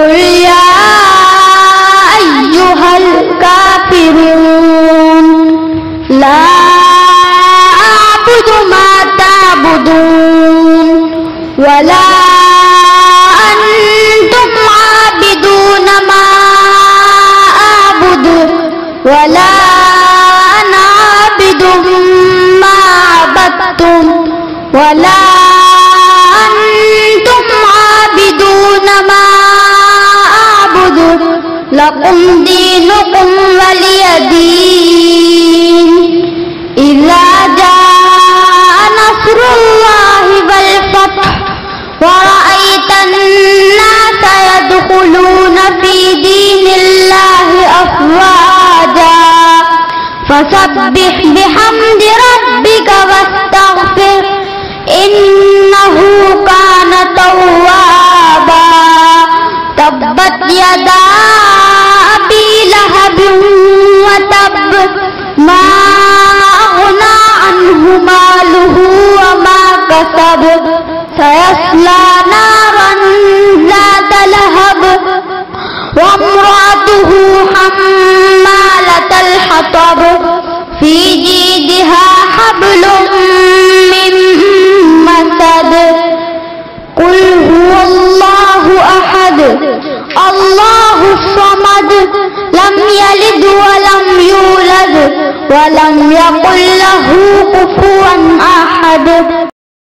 قل يا أيها الكافرون لا أعبد ما تعبدون ولا أنتم عابدون ما أعبد ولا أنا عابد ما عبدتم ولا أنتم عابدون ما أعبد لكم دينكم ولي دين إذا جاء نصر الله والفتح ورأيت الناس يدخلون في دين الله أفواجا فسبح بحمد ربك واستغفر إنه كان توابا تبت يدا أبي لهب وتب ما أغنى عنه ماله وما كسب سيصلى نارا ذات لهب وامرأته حمالة الحطب في جيدها حبل من مسد قل هو الله أحد الله الصمد لم يلد ولم يولد ولم يكن له كفوا أحد